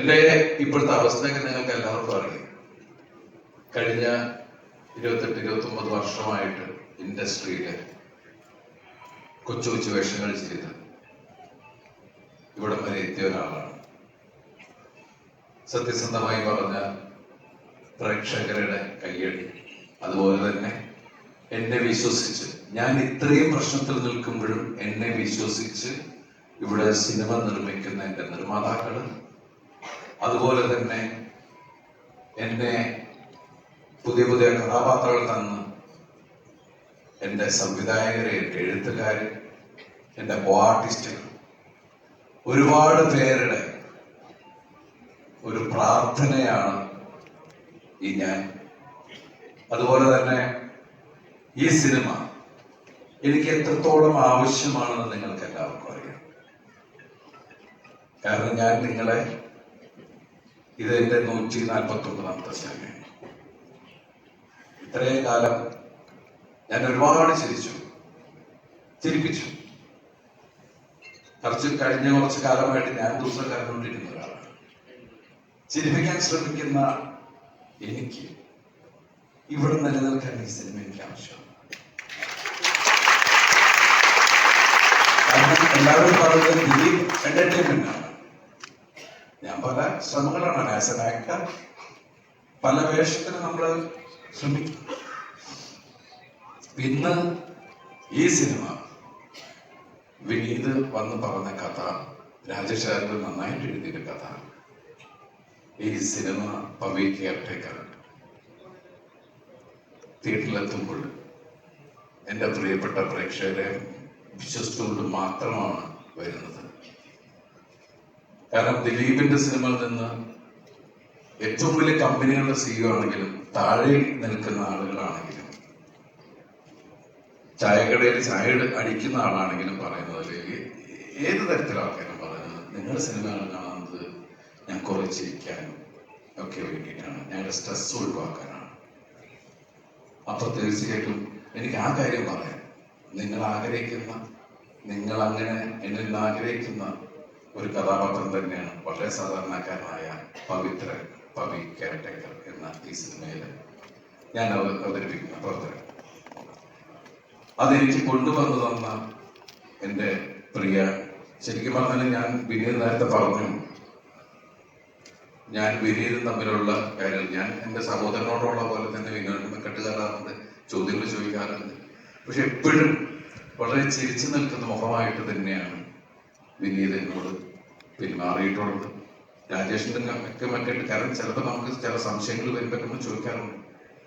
എൻ്റെ ഇപ്പോഴത്തെ അവസ്ഥയൊക്കെ നിങ്ങൾക്ക് എല്ലാവർക്കും അറിയാം. കഴിഞ്ഞ 28-29 വർഷമായിട്ട് ഇൻഡസ്ട്രിയില് കൊച്ചു കൊച്ചു വേഷങ്ങൾ ചെയ്ത് ഇവിടം വരെ എത്തിയ ഒരാളാണ്. സത്യസന്ധമായി പറഞ്ഞ പ്രേക്ഷകരുടെ കയ്യടി, അതുപോലെ തന്നെ എന്നെ വിശ്വസിച്ച്, ഞാൻ ഇത്രയും പ്രശ്നത്തിൽ നിൽക്കുമ്പോഴും എന്നെ വിശ്വസിച്ച് ഇവിടെ സിനിമ നിർമ്മിക്കുന്ന എൻ്റെ നിർമ്മാതാക്കള്, അതുപോലെ തന്നെ എന്നെ പുതിയ പുതിയ കഥാപാത്രങ്ങൾ തന്ന് എൻ്റെ സംവിധായകരെ, എൻ്റെ എഴുത്തുകാര്, എൻ്റെ ആർട്ടിസ്റ്റുകൾ, ഒരുപാട് പേരുടെ ഒരു പ്രാർത്ഥനയാണ് ഈ ഞാൻ. അതുപോലെ തന്നെ ഈ സിനിമ എനിക്ക് എത്രത്തോളം ആവശ്യമാണെന്ന് നിങ്ങൾക്ക് എല്ലാവർക്കും അറിയാം. കാരണം ഞാൻ നിങ്ങളെ, ഇത് എൻ്റെ 149ാമത്തെ സിനിമയാണ്. ഇത്രയും കാലം ഞാൻ ഒരുപാട് ചിരിപ്പിച്ചു. കഴിഞ്ഞ കുറച്ച് കാലമായിട്ട് ഞാൻ ദിവസം കരഞ്ഞുകൊണ്ടിരിക്കുന്ന ഒരാളാണ്. ചിരിപ്പിക്കാൻ ശ്രമിക്കുന്ന എനിക്ക് ഇവിടെ നിലനിൽക്കാൻ ഈ സിനിമ എനിക്ക് ആവശ്യമാണ്. കാരണം എല്ലാവരും പറയുന്നത് ദിലീപ് എന്റർടൈൻമെന്റ് ആണ്. ഞാൻ പല ശ്രമങ്ങളാണ് ആസ് എൻ ആക്ടർ, പല വേഷത്തിന് നമ്മൾ ശ്രമിക്കും. ഇന്ന് ഈ സിനിമ വിനീത് വന്ന് പറഞ്ഞ കഥ, രാജേഷ് ആര്യർ നന്നായിട്ട് എഴുതിയ കഥ, ഈ സിനിമ പവി കെയർടേക്കർ തിയേറ്ററിലെത്തുമ്പോൾ എൻ്റെ പ്രിയപ്പെട്ട പ്രേക്ഷകരെ വിശ്വസിച്ചുകൊണ്ട് മാത്രമാണ് വരുന്നത്. കാരണം ദിലീപിന്റെ സിനിമയിൽ നിന്ന് ഏറ്റവും വലിയ കമ്പനികളുടെ സിഇഒ ആണെങ്കിലും, താഴെ നിൽക്കുന്ന ആളുകളാണെങ്കിലും, ചായക്കടയിൽ ചായ അടിക്കുന്ന ആളാണെങ്കിലും പറയുന്നത്, ഏത് തരത്തിലുള്ള ആൾക്കാരും പറയുന്നത്, നിങ്ങളുടെ സിനിമകൾ കാണുന്നത് ഞാൻ കുറെ ചിരിക്കാനും ഒക്കെ വേണ്ടിയിട്ടാണ്, ഞങ്ങളുടെ സ്ട്രെസ് ഒഴിവാക്കാനാണ്. അപ്പൊ തീർച്ചയായിട്ടും എനിക്ക് ആ കാര്യം പറയാം. നിങ്ങൾ അങ്ങനെ എന്നിൽ നിന്ന് ആഗ്രഹിക്കുന്ന ഒരു കഥാപാത്രം തന്നെയാണ് വളരെ സാധാരണക്കാരനായ പവി കെയർടേക്കർ എന്ന ഈ സിനിമയിൽ ഞാൻ അവതരിപ്പിക്കുന്ന പ്രവർത്തകൻ. അതെനിക്ക് കൊണ്ടുവന്നു തന്ന എൻ്റെ പ്രിയ, ശരിക്കും പറഞ്ഞാൽ ഞാൻ വിനീത് നേരത്തെ പറഞ്ഞു, ഞാൻ വിനീതും തമ്മിലുള്ള കാര്യം, ഞാൻ എൻ്റെ സഹോദരനോടുള്ള പോലെ തന്നെ വിനോദിനെ കെട്ടുകയറാറുണ്ട്, ചോദ്യങ്ങൾ ചോദിക്കാറുണ്ട്. പക്ഷെ എപ്പോഴും വളരെ ചിരിച്ചു നിൽക്കുന്ന മുഖമായിട്ട് തന്നെയാണ് വിനീത് എന്നോട് പെരുമാറിയിട്ടുള്ളത്. രാജേഷിന്റെ ഒക്കെ മറ്റേ, കാരണം ചിലപ്പോൾ നമുക്ക് ചില സംശയങ്ങൾ വരുമ്പോൾ നമ്മൾ ചോദിക്കാറുണ്ട്,